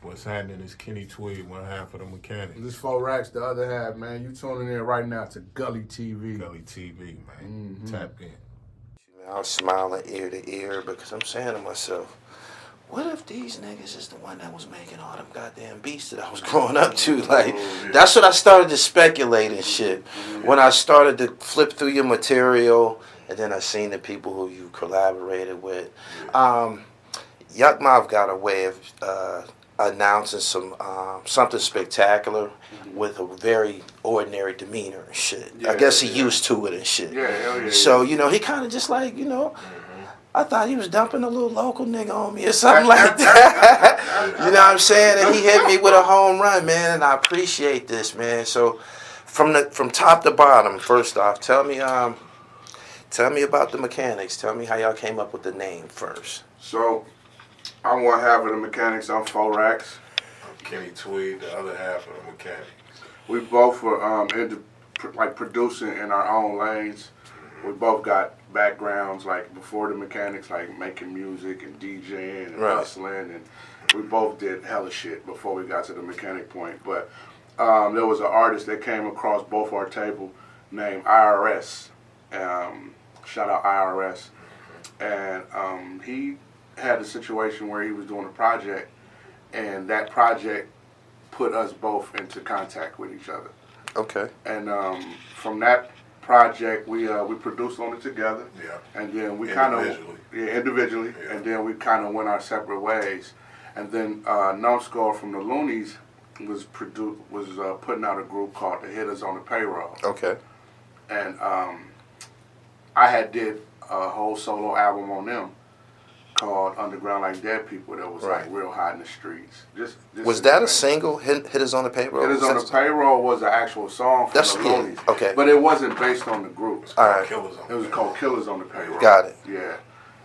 What's happening is Kenny Tweed, one half of the Mekanix. This 4 Racks, the other half, man. You tuning in right now to Gully TV. Gully TV, man. Tap in. I was smiling ear to ear because I'm saying to myself, what if these niggas is the one that was making all them goddamn beats that I was growing up to? Like, that's what I started to speculate and shit. When I started to flip through your material, and then I seen the people who you collaborated with. Yuck Mouth got a way of announcing something spectacular with a very ordinary demeanor and shit. I guess he used to it and shit. So, you know, he kind of just like, you know, I thought he was dumping a little local nigga on me or something like that. You know what I'm saying? And he hit me with a home run, man, and I appreciate this, man. So from top to bottom, first off, tell me about the Mekanix. Tell me how y'all came up with the name first. So, I'm one half of the Mekanix. I'm 4 Racks. I'm Kenny Tweed, the other half of the Mekanix. We both were into producing in our own lanes. We both got backgrounds like before the Mekanix, like making music and DJing and hustling, and we both did hella shit before we got to the mechanic point. But there was an artist that came across both our table named IRS. Shout out IRS. And he had a situation where he was doing a project, and that project put us both into contact with each other. Okay. And from that project, we produced on it together. Yeah. And then we individually. Yeah. And then we kind of went our separate ways. And then Numbskull from the Loonies was putting out a group called the Hitters on the Payroll. Okay. And I had did a whole solo album on them called Underground Like Dead People that was like real hot in the streets. Was that a single, Hitters on the Payroll? Hitters on the Payroll was an actual song from the Loonies. Okay. But it wasn't based on the group. All right. It was called Killers on the Payroll. Got it. Yeah.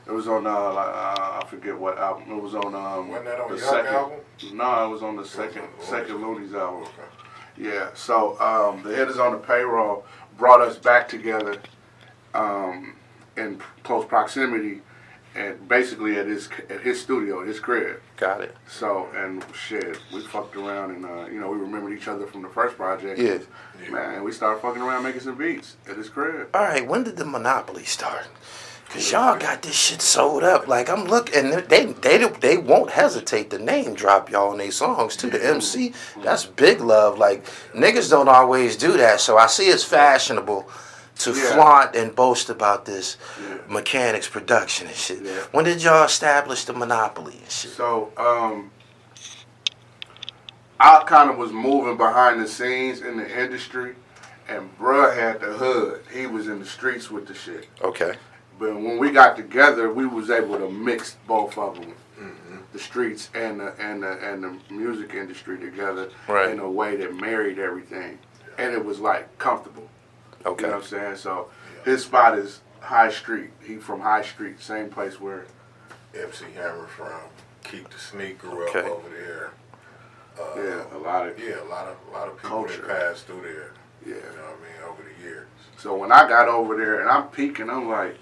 It was on, I forget what album. It was on, Wasn't that on the the second album? No, it was on the second Loonies album. Okay. Yeah, so the Hitters on the Payroll brought us back together in close proximity, and basically at his studio, at his crib. Got it. So, and shit, we fucked around and, we remembered each other from the first project. Yeah. Man, we started fucking around making some beats at his crib. All right, when did the monopoly start? Because y'all got this shit sold up. Like, I'm looking, and they won't hesitate to name drop y'all in their songs, too. The MC, that's big love. Like, niggas don't always do that, so I see it's fashionable to flaunt and boast about this Mekanix production and shit. Yeah. When did y'all establish the monopoly and shit? So, I kind of was moving behind the scenes in the industry, and bruh had the hood. He was in the streets with the shit. Okay. But when we got together, we was able to mix both of them, the streets and the music industry together in a way that married everything, and it was like comfortable. Okay. You know what I'm saying? So his spot is High Street. He from High Street, same place where MC Hammer from. Keep the Sneak grew up over there. a lot of people culture that passed through there. Yeah. You know what I mean, over the years. So when I got over there and I'm peeking, I'm like,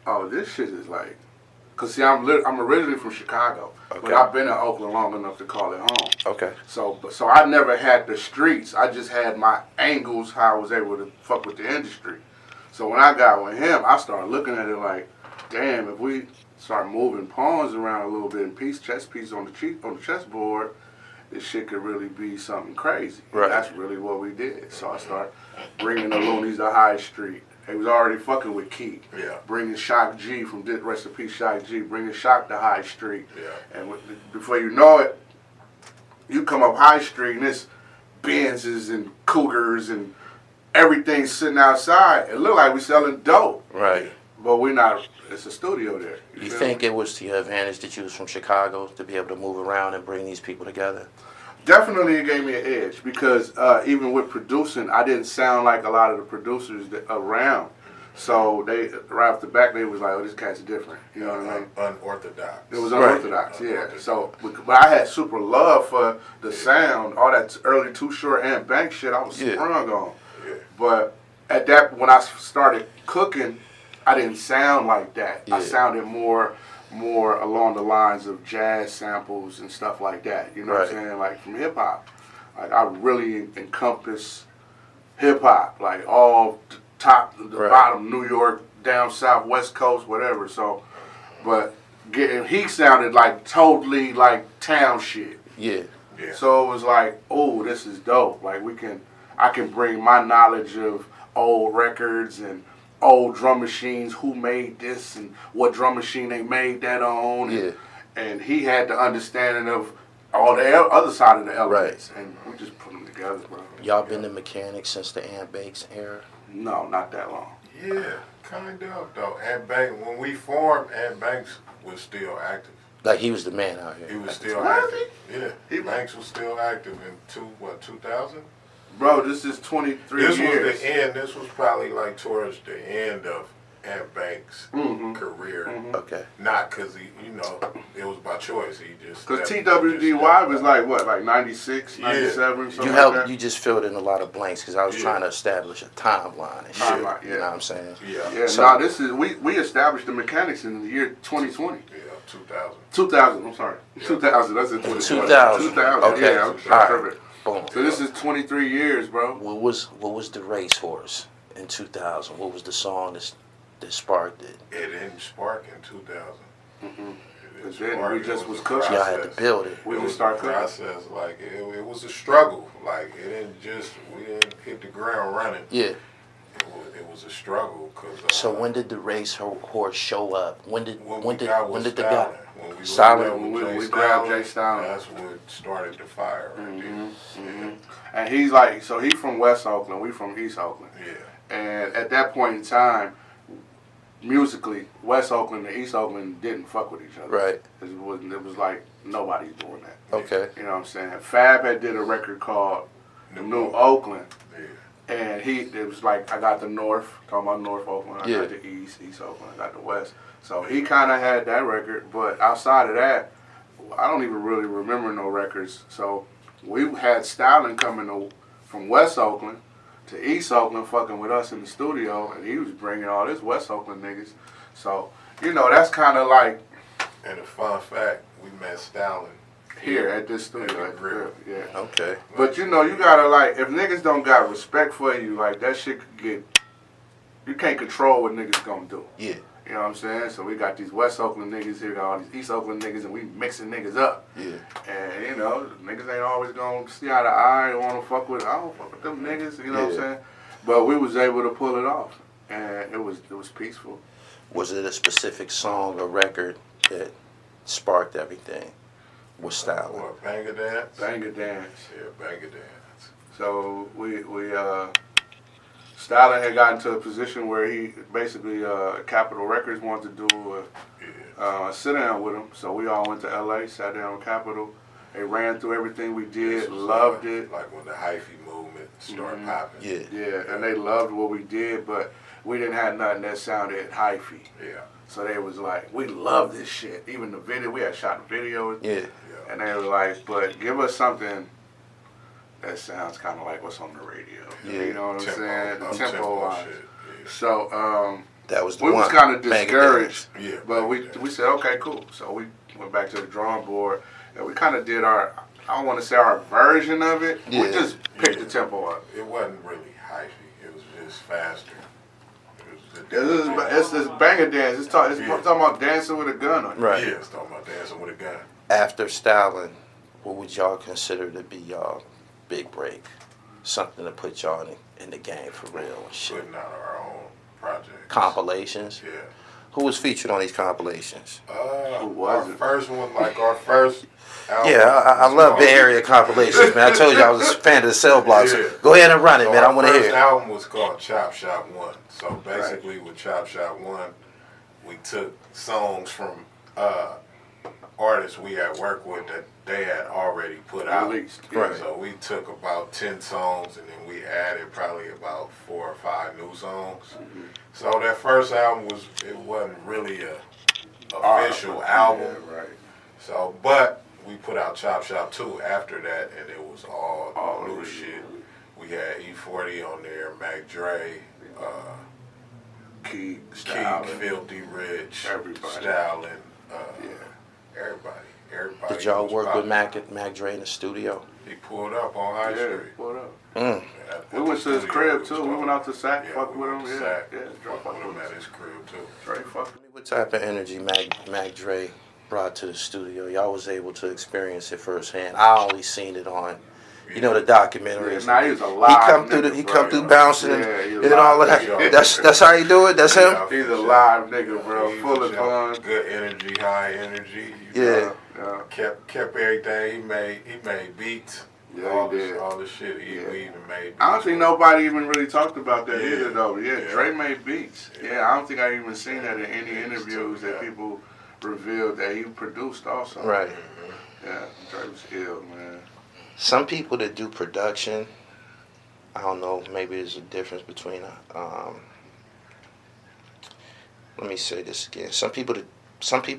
oh, this shit is like, cause see, I'm originally from Chicago, but I've been in Oakland long enough to call it home. Okay. So I never had the streets. I just had my angles, how I was able to fuck with the industry. So when I got with him, I started looking at it like, damn, if we start moving pawns around a little bit and chess piece on the chessboard, this shit could really be something crazy. Right. That's really what we did. So I started bringing the Loonies to High Street. They was already fucking with Key. Yeah. Bringing Shock G from Rest in Peace Shock G, bringing Shock to High Street. Yeah. And before you know it, you come up High Street and it's Benzes and Cougars and everything sitting outside. It looked like we selling dope. Right. But we're not. It's a studio there. You think it was to your advantage that you was from Chicago to be able to move around and bring these people together? Definitely it gave me an edge because even with producing, I didn't sound like a lot of the producers around. So they, right off the back, they was like, oh, this cat's different. You know what I mean? Unorthodox. It was unorthodox, So, but I had super love for the sound, all that early Too Short and Bank shit I was sprung on. Yeah. But at that, when I started cooking, I didn't sound like that. I sounded more more along the lines of jazz samples and stuff like that. You know what I'm saying? Like from hip hop, like I really encompass hip hop, like all the top, the bottom, New York, down south, West Coast, whatever. So, but he sounded like totally like town shit. Yeah. So it was like, oh, this is dope. Like I can bring my knowledge of old records and old drum machines, who made this and what drum machine they made that on. Yeah. And he had the understanding of all the other side of the elements. Right. And we just put them together, bro. Y'all been to Mekanix since the Ant Bakes era? No, not that long. Yeah, kind of, though. Ant Banks, when we formed, Ant Banks was still active. Like he was the man out here. He was still active. Yeah, Banks was still active in 2000? Bro, this is 23 years. This was the end. This was probably like towards the end of Ant Banks' career. Okay. Not because it was by choice. He just because TWDY was like what, like 96, 97, something like that? You just filled in a lot of blanks because I was trying to establish a timeline and shit. You know what I'm saying? Yeah. So, this is we established the Mekanix in the year 2020. Yeah, 2000. 2000. I'm sorry. 2000. That's it. 2000. 2000. Okay. Yeah. All right. Boom. So this is 23 years, bro. What was the racehorse in 2000? What was the song that sparked it? It didn't spark in 2000. Then we just was cooking. Y'all had to build it. We just started cooking. Process, like it was a struggle. Like we didn't hit the ground running. Yeah. It was a struggle. So when did the racehorse show up? When did the guy? When we grabbed J.Stalin. That's what started the fire right there. And he's like, so he's from West Oakland, we from East Oakland. Yeah. And at that point in time, musically, West Oakland and East Oakland didn't fuck with each other. Right. It was like nobody's doing that. Okay. You know what I'm saying? Fab had did a record called New Oakland. Yeah. And it was like, I got the North, talking about North Oakland, I got the East Oakland, I got the West. So he kind of had that record, but outside of that, I don't even really remember no records. So we had Stalin coming from West Oakland to East Oakland fucking with us in the studio, and he was bringing all this West Oakland niggas. So, that's kind of like... And a fun fact, we met Stalin here at this studio. Yeah. Okay. But you gotta, like, if niggas don't got respect for you, like, that shit could get... You can't control what niggas gonna do. Yeah. You know what I'm saying? So we got these West Oakland niggas here, got all these East Oakland niggas, and we mixing niggas up. Yeah. And, niggas ain't always gonna see eye to eye and wanna fuck with, I don't fuck with them niggas, you know what I'm saying? But we was able to pull it off, and it was peaceful. Was it a specific song or record that sparked everything with Stalin? What, Banger Dance? Banger Dance. Yeah, Banger Dance. So we Stalin had gotten to a position where he basically Capitol Records wanted to do a sit down with him. So we all went to LA, sat down with Capitol. They ran through everything we did, loved it. Like when the hyphy movement started popping. Yeah, and they loved what we did, but we didn't have nothing that sounded hyphy. Yeah. So they was like, we love this shit. Even the video, we had shot the video. Yeah. And they were like, but give us something that sounds kind of like what's on the radio. Yeah. You know what I'm saying? The tempo wise. Yeah. So that was the we one. was kind of discouraged. Yeah. But we said, okay, cool. So we went back to the drawing board and we kind of did I don't want to say our version of it. Yeah. We just picked the tempo up. It wasn't really hyphy. It was just faster. It's this banger dance. It's talking about dancing with a gun on it. Right. Yeah, it's talking about dancing with a gun. After Stalin, what would y'all consider to be y'all big break? Something to put y'all in the game for real and shit. Putting out our own projects. Compilations? Yeah. Who was featured on these compilations? Who was it? First one, like our first album. Yeah, I love Bay Area compilations, man. I told you I was a fan of the cell blocks. Yeah. Go ahead and run it, man. I want to hear Our it. first album was called Chop Shop 1. So basically with Chop Shop 1, we took songs from artists we had worked with that they had already put out. Released. Right. So we took about 10 songs and then we added probably about 4 or 5 new songs. Mm-hmm. So that first album wasn't really a official album. Yeah, right. So, but we put out Chop Shop 2 after that, and it was all new shit. We had E40 on there, Mac Dre, Keek, Filthy Rich, everybody. Stalin, Everybody. Did y'all was work with popping. Mac Dre in the studio? He pulled up on High Street. He pulled up. Mm. We went to his crib too. We went out to Sac, fuck we with went him. to Yeah, Sac, Dre fuck with him at his crib too. Dre fuck. What type of energy Mac Dre brought to the studio? Y'all was able to experience it firsthand. I only seen it on, the documentaries. Nah, he was a live He come through bouncing and all of that. nigga. That's how he do it. That's him. Yeah. He's a live nigga, bro. He Full was of fun. Good energy, high energy. Yeah. Yeah. Kept everything. He made beats. Yeah, all he this, did. all this shit. We even made beats. I don't think nobody even really talked about that Yeah. either, though. Yeah, Yeah. Dre made beats. Yeah, I don't think I even seen that in any Yeah, interviews that yeah. people revealed that he produced also. Right. Yeah, Dre was ill, man. Some people that do production, I don't know, maybe there's a difference between, let me say this again. Some people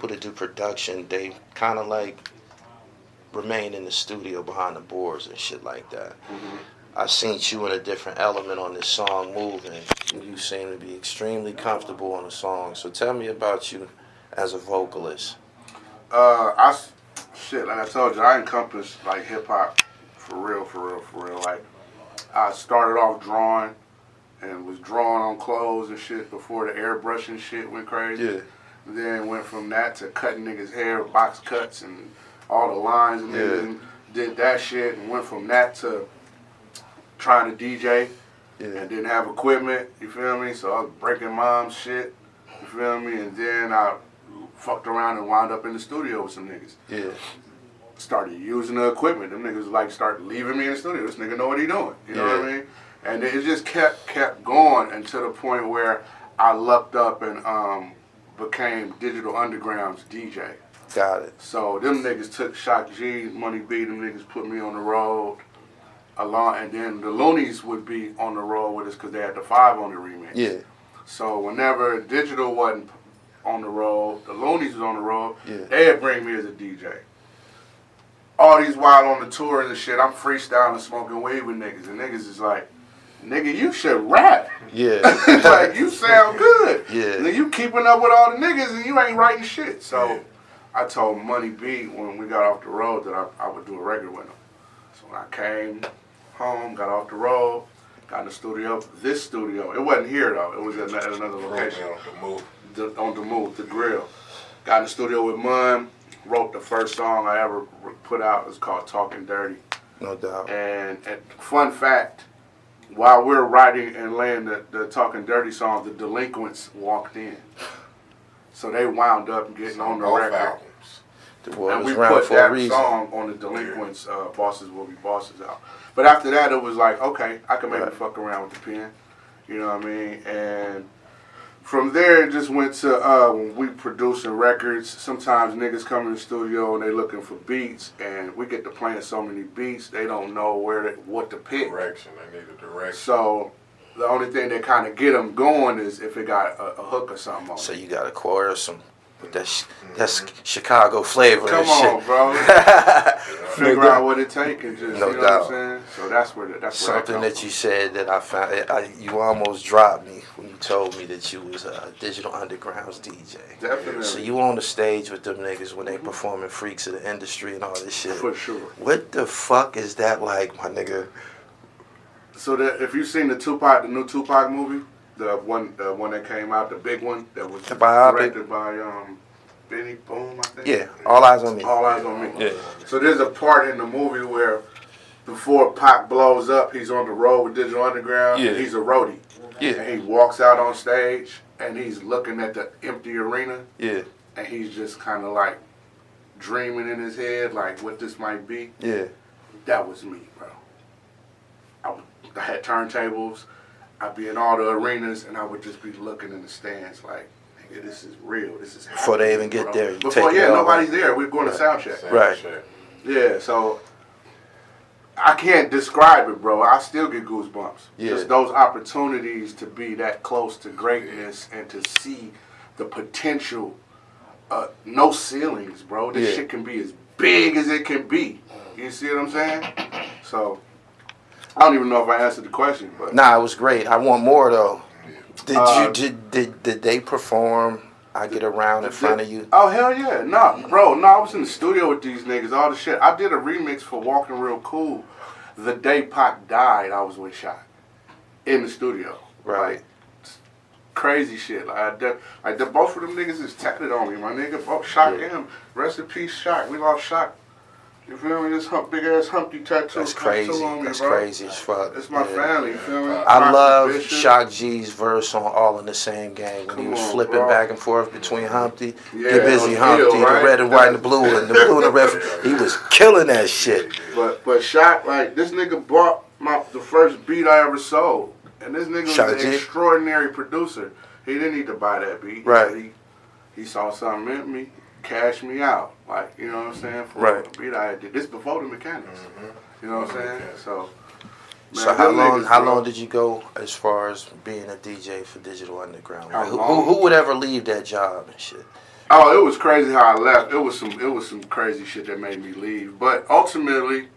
that do production, they kind of like remain in the studio behind the boards and shit like that. Mm-hmm. I seen you in a different element on this song, Moving. You seem to be extremely comfortable on the song. So tell me about you as a vocalist. Like I told you, I encompass like hip hop for real. Like I started off drawing and was drawing on clothes and shit before the airbrushing shit went crazy. Yeah. Then went from that to cutting niggas' hair, box cuts and all the lines and niggas, and did that shit, and went from that to trying to DJ and didn't have equipment, you feel me? So I was breaking mom's shit, you feel me? And then I fucked around and wound up in the studio with some niggas. Yeah. Started using the equipment. Them niggas like started leaving me in the studio. This nigga know what he doing. You know what I mean? And it just kept going until the point where I lucked up and became Digital Underground's DJ. Got it. So them niggas took Shock G, Money B, them niggas put me on the road along, and then the Loonies would be on the road with us because they had the 5 on the remix. Yeah. So whenever Digital wasn't on the road, the Loonies was on the road, Yeah. they'd bring me as a DJ. All these while on the tours and shit, I'm freestyling, smoking weed with niggas, and niggas is like, nigga, you should rap. Yeah. Like, you sound good. Yeah. And then you keeping up with all the niggas and you ain't writing shit. So I told Money B when we got off the road that I would do a record with him. So when I came home, got off the road, got in the studio. This studio, it wasn't here though. It was at another location. On the move, the grill. Got in the studio with Mun, wrote the first song I ever put out. It's called Talking Dirty. No doubt. And fun fact, while we're writing and laying the Talking Dirty song, the Delinquents walked in. So they wound up getting on the record. Albums. And we put that song on the Delinquents, Bosses Will Be Bosses out. But after that, it was like, okay, I can maybe fuck around with the pen. You know what I mean? And from there, it just went to when we producing records. Sometimes niggas come in the studio and they looking for beats, and we get to playing so many beats, they don't know what to pick. Direction. They need a direction. So the only thing that kind of get them going is if it got a hook or something on it. So you got to acquire some. But that's Chicago flavor. Come and on, shit. bro. Figure out what it take and just, No you know doubt. what I'm saying? So that's where Something that you said that I found, you almost dropped me when you told me that you was Digital Underground's DJ. Definitely. So you on the stage with them niggas when they performing Freaks of the Industry and all this shit. For sure. What the fuck is that like, my nigga? So that if you've seen the new Tupac movie, the one that came out, the big one that was directed by Benny Boom, I think. Yeah, All Eyes on Me. All Eyes on Me. Yeah. So there's a part in the movie where before Pac blows up, he's on the road with Digital Underground. Yeah. And he's a roadie. Yeah. And he walks out on stage and he's looking at the empty arena. Yeah. And he's just kind of like dreaming in his head like what this might be. Yeah. That was me, bro. I had turntables. I'd be in all the arenas, and I would just be looking in the stands like, nigga, this is real. This is happening. Before they even get there, you Before, take it over. nobody's there. We're going to sound check. Right. Yeah, so I can't describe it, bro. I still get goosebumps. Yeah. Just those opportunities to be that close to greatness and to see the potential. No ceilings, bro. This shit can be as big as it can be. You see what I'm saying? So I don't even know if I answered the question, but Nah, it was great. I want more though. Did they perform I Get Around in Front of You? Oh, hell yeah. No, bro, no, I was in the studio with these niggas, all the shit. I did a remix for Walking Real Cool. The day Pac died, I was with Shot in the studio. Right. Like, crazy shit. Both of them niggas is tatted on me, my nigga. Both Shock and him. Rest in peace, Shock. We lost Shock. You feel me? This big ass Humpty tattoo. That's crazy. On me, That's bro. crazy as fuck. It's my family. You feel me? I love Bishop. Shock G's verse on All in the Same Gang when he was flipping back and forth between Humpty, Get Busy Humpty, right? the red and white and the blue and the red. He was killing that shit. But Shock, like, this nigga bought the first beat I ever sold. And this nigga was an extraordinary producer. He didn't need to buy that beat. Right. He saw something in me, cashed me out. Like, you know what I'm saying? For the beat I did. This before the Mekanix. You know what I'm saying? So, man, so how long did you go as far as being a DJ for Digital Underground? Like, who would ever leave that job and shit? Oh, it was crazy how I left. It was some crazy shit that made me leave. But ultimately,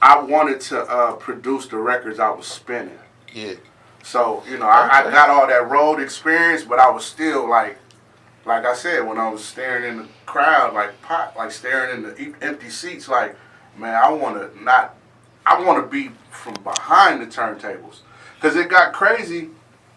I wanted to produce the records I was spinning. Yeah. So, you know, I got all that road experience, but I was still like I said, when I was staring in the crowd, like staring in the empty seats, like, man, I want to be from behind the turntables. Because it got crazy.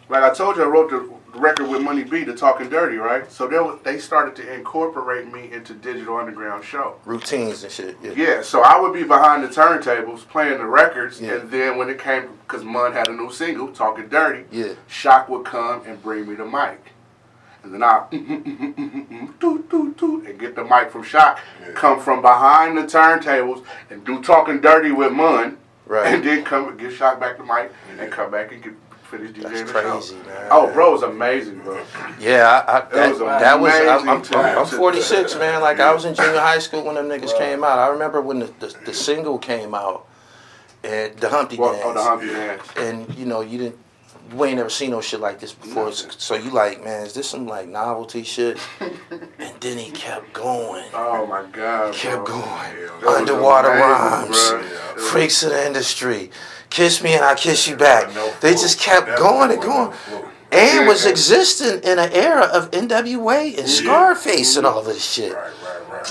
Like I told you, I wrote the record with Money B, the Talking Dirty, right? So they started to incorporate me into Digital Underground show. Routines and shit. Yeah, so I would be behind the turntables playing the records, and then when it came, because Mun had a new single, Talking Dirty, Shock would come and bring me the mic. And then I and get the mic from Shock, come from behind the turntables and do Talking Dirty with Mun, and then come and get Shock back the mic and come back and finish DJing the show. Crazy, man. Oh, bro, it was amazing, bro. Yeah, I'm 46, to man. Like I was in junior high school when them niggas came out. I remember when the single came out, and the Humpty Dance. Oh, the Humpty Dance. And you know, you ain't never seen no shit like this before. So you like, man, is this some like novelty shit? And then he kept going. Oh my God, he kept going. Underwater Rhymes, Freaks of the Industry, Kiss Me and I Kiss You Back. They just kept going and going. And was existing in an era of NWA and Scarface and all of this shit.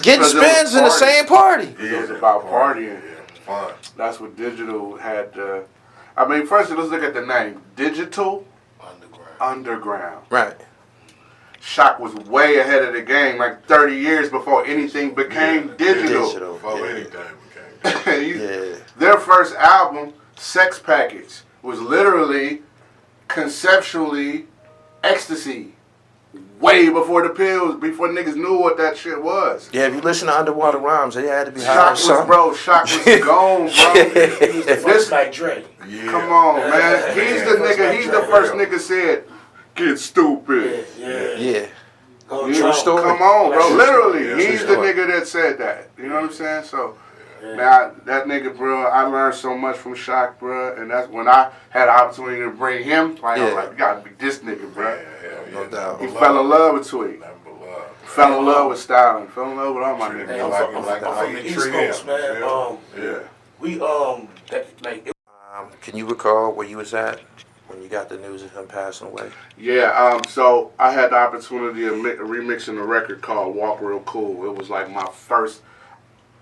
Getting spins in the same party. It was about partying. Fun. That's what Digital had. I mean, first let's look at the name. Digital Underground. Right. Shock was way ahead of the game, like 30 years before anything became digital. Before anything became Their first album, Sex Package, was literally, conceptually, ecstasy. Way before the pills, before niggas knew what that shit was. Yeah, if you listen to Underwater Rhymes, they had to be high or something. Shock was gone, bro. He was the first like Dre. Come on, man. He's the nigga, he's the first nigga said, get stupid. Yeah. True story. Come on, bro. Literally, he's the nigga that said that. You know what I'm saying? So, man, that nigga, bro, I learned so much from Shock, bro. And that's when I had the opportunity to bring him. Like, I was like, you gotta be this nigga, bro. No doubt. He fell in love with Tweet. Fell in love with J.Stalin. Fell in love with all my niggas. Hey, I'm from the East Coast, man. We can you recall where you was at when you got the news of him passing away? Yeah, so I had the opportunity of remixing a record called Walk Real Cool. It was like my first,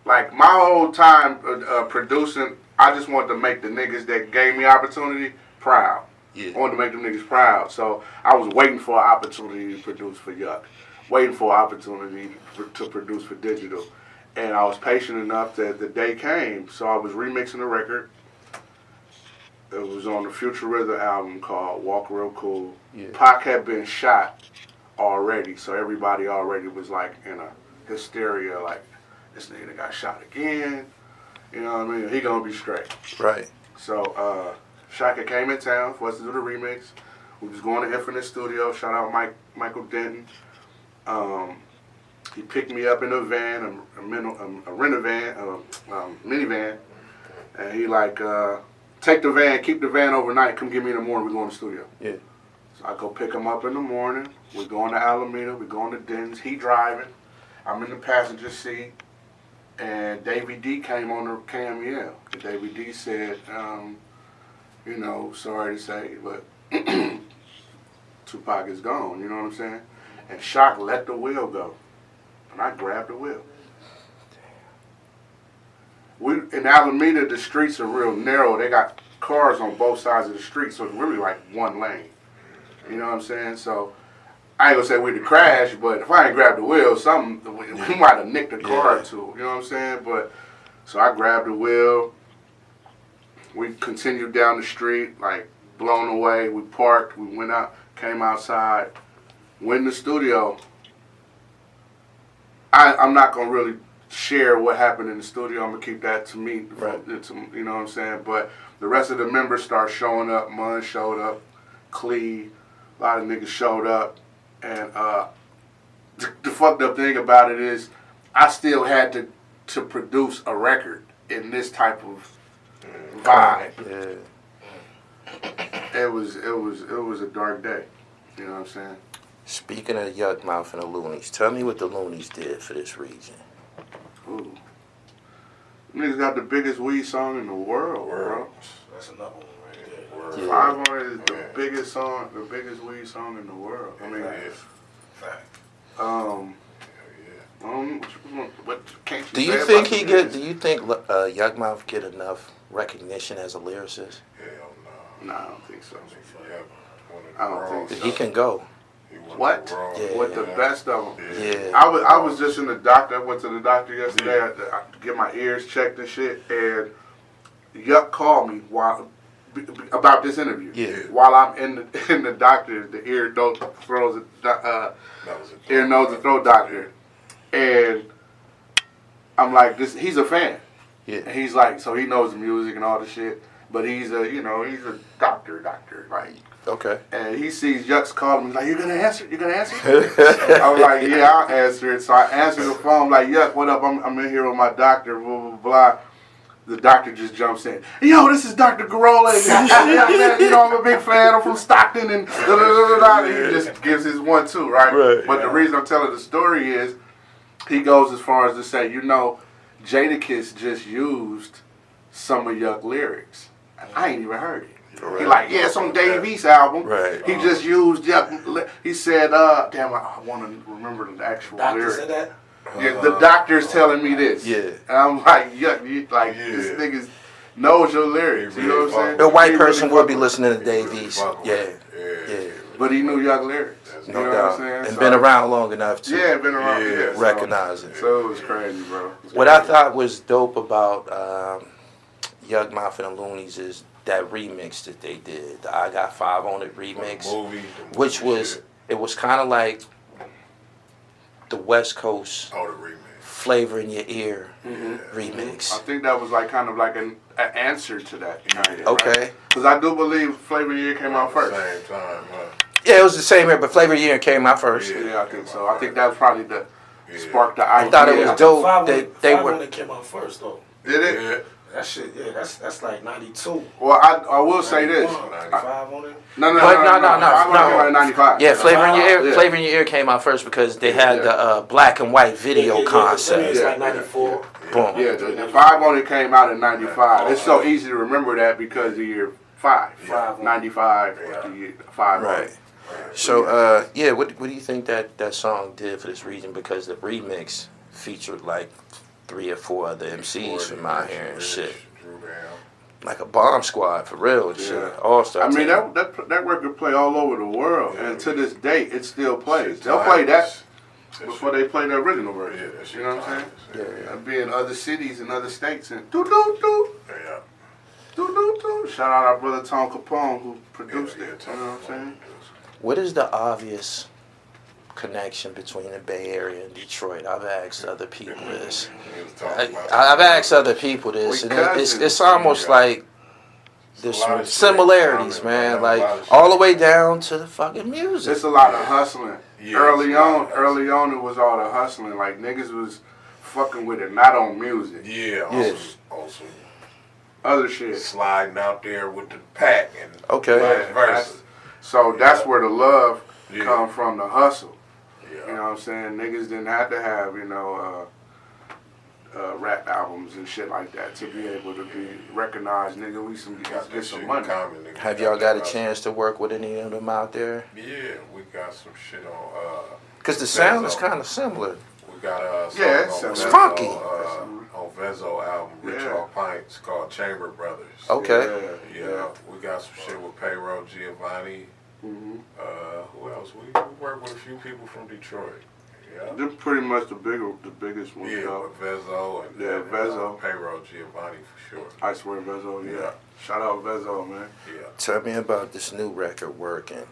like my whole time producing, I just wanted to make the niggas that gave me opportunity proud. I wanted to make them niggas proud. So I was waiting for an opportunity to produce for Yuck. Waiting for an opportunity to produce for Digital. And I was patient enough that the day came. So I was remixing a record. It was on the Future Rhythm album called Walk Real Cool. Pac had been shot already. So everybody already was like in a hysteria. Like, this nigga got shot again. You know what I mean? He gonna be straight. Right. So, Shaka came in town for us to do the remix. We was going to Infinite Studio. Shout out Michael Denton. He picked me up in a van, a minivan, and he like, take the van, keep the van overnight. Come get me in the morning. We go in the studio. Yeah. So I go pick him up in the morning. We're going to Alameda. We're going to Denton's. He driving. I'm in the passenger seat. And Davey D came on the KMEL. And Davey D said, you know, sorry to say, but Tupac is gone, you know what I'm saying? and Shock let the wheel go, and I grabbed the wheel. In Alameda, the streets are real narrow. They got cars on both sides of the street, so it's really like one lane. You know what I'm saying? So I ain't gonna say we'd have crashed, but if I ain't grabbed the wheel, we might have nicked the car or two. You know what I'm saying? But so I grabbed the wheel. We continued down the street, like blown away. We parked. We went out, came outside, went in the studio. I'm not gonna really share what happened in the studio. I'm gonna keep that to me. Right. You know what I'm saying? But the rest of the members start showing up. Munn showed up. Clee, a lot of niggas showed up. And the fucked up thing about it is, I still had to produce a record in this type of vibe. Yeah. It was a dark day. You know what I'm saying? Speaking of Yuck Mouth and the Loonies, tell me what the Loonies did for this region. Ooh. Niggas got the biggest weed song in the world, bro. That's another one right there. Yeah. 500 is the biggest song, the biggest weed song in the world. I mean, Fact. what can't you Do you say think about he the get? niggas? Do you think Yuck Mouth get enough recognition as a lyricist? Hell no. Nah, I don't think so. Yeah, I don't think so. He can go. What? Yeah. With the best of them. Yeah. I was just in the doctor. I went to the doctor yesterday to get my ears checked and shit. And Yuck called me about this interview. Yeah. While I'm in the doctor, the ear, nose, and throat doctor, and I'm like, he's a fan. Yeah. And he's like, so he knows the music and all the shit. But he's a doctor, like. Okay. And he sees Yuck's calling me, like, you gonna answer? You gonna answer? I was like, yeah, I'll answer it. So I answered the phone, like, Yuck, what up? I'm in here with my doctor, blah, blah, blah. The doctor just jumps in. Yo, this is Dr. Garola. You know, I'm a big fan. I'm from Stockton. And he just gives his 1-2, right? But the reason I'm telling the story is, he goes as far as to say, Jadakiss just used some of Yuck lyrics. I ain't even heard it. Right. He like, yeah, it's on Dave East's album. Right. He just used Yuck. He said, damn, I want to remember the actual Doctor lyrics. said that? Yeah, the doctor's telling me this. Yeah. And I'm like, Yuck, this nigga knows your lyrics. You know what I'm saying? A white He person really would be listening to Dave East. Yeah. But he knew Yuck lyrics. No You know doubt. what I'm saying? And So- been around long enough to Yeah, been around. Yeah, recognize it. So it was crazy, bro. What I thought was dope about Yuck Mouth and the Loonies is that remix that they did, the I Got 5 on It remix, which was, it was kind of like the West Coast Flavor in Your Ear remix. I think that was like kind of like an answer to that. Okay. Because I do believe Flavor of the Year came out first. Same time, Yeah, it was the same year, but Flavor of the Year came out first. Yeah, I think so. I think that was probably the spark the idea. I thought it was dope. They were. It came out first though. Did it? Yeah. That shit, yeah, that's like 92. Well, I will say this. 95 on it. No. But no. 95. Yeah, Flavor in Your Ear. Yeah. Flavor in Your Ear came out first because they had the black and white video concept. It's like 94. Boom. Yeah, the 5 on it came out in 95. It's so easy to remember that because the year 5. 95, the year 5 on Right. it. So, what do you think that song did for this region? Because the remix featured like 3 or 4 other MCs from out here and shit. Like a bomb squad for real and shit. All star. I mean, that record play all over the world, and to this day, it still plays. They'll play that before they play the original version. You know what I'm saying? Yeah. Be in other cities and other states and do. Shout out our brother Tom Capone who produced it. You know what I'm saying? What is the obvious connection between the Bay Area and Detroit? I've asked other people this. I've asked other people this, and it's almost like there's some similarities, man. Like all the way down to the fucking music. It's a lot of hustling. Early on, it was all the hustling. Like niggas was fucking with it, not on music. Yeah. Also other shit. Sliding out there with the pack and Okay. vice versa. So that's where the love come from, the hustle. Yeah. You know what I'm saying? Niggas didn't have to have, rap albums and shit like that to be able to be recognized. Nigga, we get some money. Have y'all got a chance to work with any of them out there? Yeah, we got some shit on Because the sound is kind of similar. We got a song it's on funky. on Vezo album, Rich All Pints, called Chamber Brothers. Okay. Yeah. We got some shit with Payroll Giovanni. Mm-hmm. Who else? We work with a few people from Detroit. Yeah. They're pretty much the biggest ones. Yeah, with Vezo and Vezo. Payroll Giovanni for sure. I swear Vezo, yeah. Shout out Vezo, man. Yeah. Tell me about this new record working.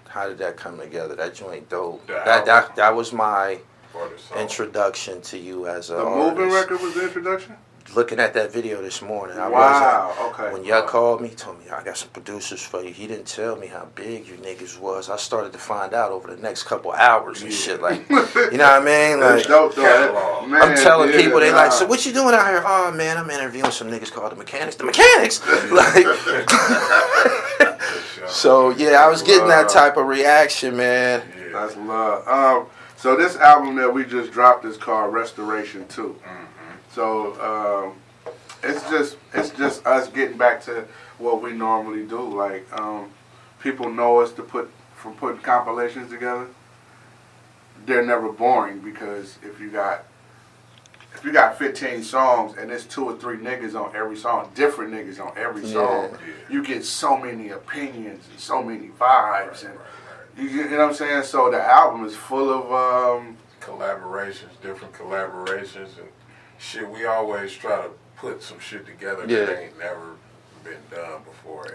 How did that come together? That joint dope. The That was my For the song. introduction to you as a The artist. Moving record was the introduction? Looking at that video this morning, I Okay. when y'all called me, told me I got some producers for you. He didn't tell me how big you niggas was. I started to find out over the next couple hours and shit. Like, you know what I mean? Like, That's dope, though. Man, I'm telling people, they like, so nah. what you doing out here? Oh man, I'm interviewing some niggas called the Mekanix. The Mekanix, like. So yeah, I was getting that type of reaction, man. Yeah. That's love. So this album that we just dropped is called Restoration 2. Mm-hmm. So it's just us getting back to what we normally do. Like people know us from putting compilations together. They're never boring because if you got 15 songs and there's 2 or 3 niggas on every song, different niggas on every song, you get so many opinions and so many vibes and you know what I'm saying. So the album is full of collaborations, different collaborations, and shit. We always try to put some shit together Yeah. that ain't never been done before.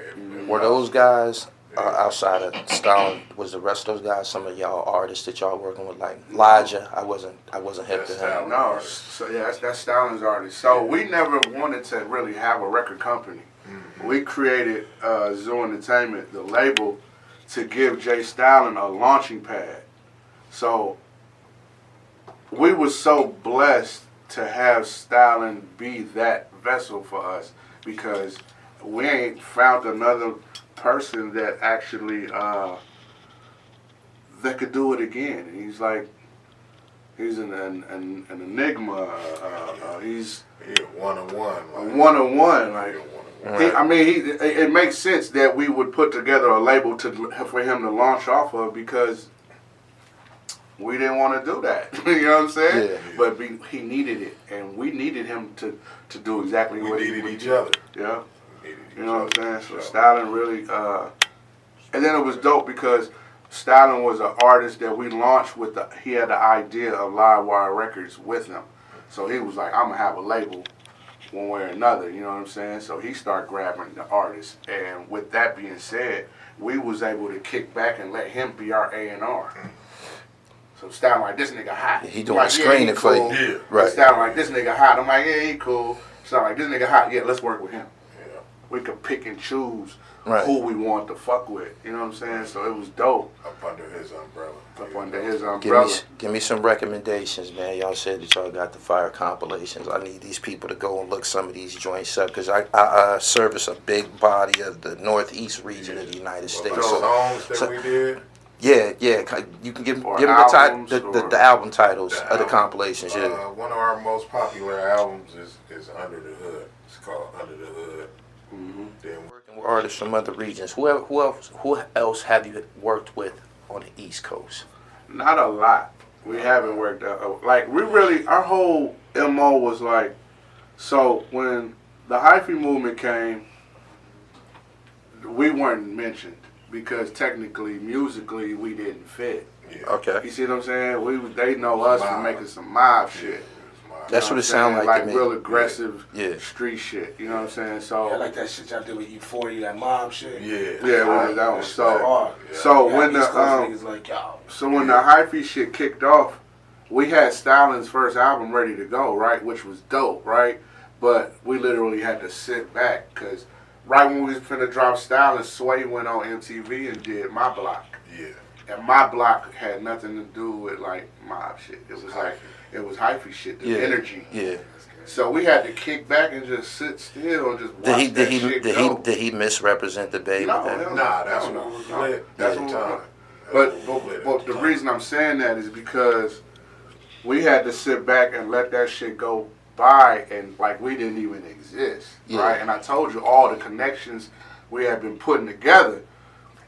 Were those guys outside of J.Stalin? Was the rest of those guys some of y'all artists that y'all working with, like Elijah? I wasn't hip to him. No, so yeah, that's Stalin's artist. So we never wanted to really have a record company. Mm-hmm. We created Zoo Entertainment, the label, to give J.Stalin a launching pad. So we were so blessed to have Stalin be that vessel for us because we ain't found another person that actually that could do it again. He's an enigma. He's one-on-one. a one-on-one. Like it makes sense that we would put together a label for him to launch off of because we didn't want to do that. You know what I'm saying? Yeah. But he needed it, and we needed him to do exactly what We needed each other. Yeah. You know what I'm saying? So Yeah. Stalin really, and then it was dope because Stalin was an artist that we launched with. He had the idea of Livewire Records with him, so he was like, "I'm gonna have a label, one way or another." You know what I'm saying? So he started grabbing the artists, and with that being said, we was able to kick back and let him be our A&R. So Stalin like, this nigga hot. He doing like, screening he for cool. you. Yeah. Right. Stalin like, this nigga hot. I'm like, yeah, he cool. Stalin like, this nigga hot. Yeah, let's work with him. Yeah. We could pick and choose Right. who we want to fuck with. You know what I'm saying? So it was dope. Up under his umbrella. Up under his umbrella. Give me some recommendations, man. Y'all said that y'all got the fire compilations. I need these people to go and look some of these joints up because I service a big body of the northeast region of the United States. The So, songs that we did. yeah, you can give me Or the albums, the album titles of the compilations. Yeah. One of our most popular albums is Under the Hood. It's called Under the Hood. Mm-hmm. Then Working with artists from other regions. Who else have you worked with on the East Coast? Not a lot. We haven't worked out. Like, we really, our whole MO was like, so when the hyphy movement came, we weren't mentioned because technically, musically, we didn't fit. yeah. Okay. You see what I'm saying? They know us for making some mob shit. That's what it sounds sound like to me. real aggressive Yeah. street shit. You know what I'm saying? So I like that shit y'all did with E40, that mob shit. Yeah. well, that was so. Hard. So Yeah, when the East Coast niggas like, yo. so when the hyphy shit kicked off, we had Stalin's first album ready to go, right? Which was dope, right? But we literally had to sit back because right when we was finna drop Stalin, Sway went on MTV and did My Block. Yeah. And My Block had nothing to do with like mob shit. It was like it was hyphy shit, the Yeah. energy. Yeah. So we had to kick back and just sit still and just watch that shit go. Did he misrepresent the baby? No, then? hell Nah, that's no, what was no. lit. That's at what the was time. But the reason I'm saying that is because we had to sit back and let that shit go by and like we didn't even exist, Yeah. right? And I told you all the connections we had been putting together.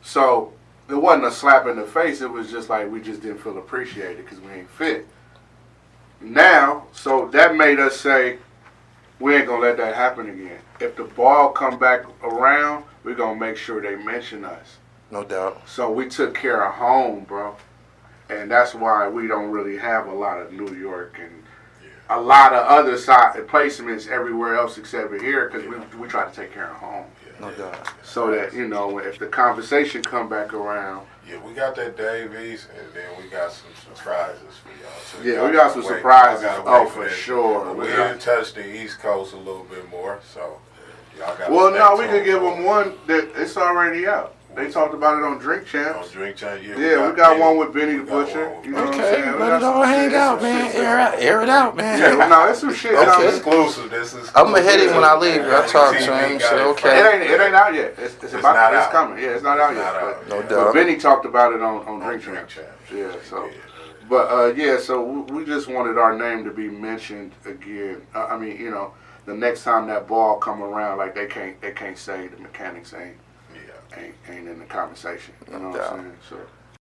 So it wasn't a slap in the face. It was just like we just didn't feel appreciated because we ain't fit. Now, so that made us say we ain't gonna let that happen again. If the ball come back around, we're gonna make sure they mention us. No doubt. So we took care of home, bro. And that's why we don't really have a lot of New York and a lot of other placements everywhere else except for here because we try to take care of home. No doubt. So that, you know, if the conversation come back around. Yeah, we got that Davies, and then we got some surprises for y'all. So yeah, we got some surprises. Oh, for sure. But we didn't touch the East Coast a little bit more, so y'all got. Well, no, we could give them one that it's already out. They talked about it on Drink Champs. On Drink Champs, yeah. We got one with Benny the Butcher. You know what I'm saying? Let it all hang out, man. Air it out, man. Yeah, no, it's some shit. This is exclusive. I'm gonna hit him when I leave. I talk to him. Say, okay. It ain't out yet. It's coming. Yeah, it's not out yet. No doubt. But Benny talked about it on Drink Champs. Yeah, so. But so we just wanted our name to be mentioned again. I mean, you know, the next time that ball come around, like they can't say the Mekanix ain't in the conversation. You know what I'm saying? So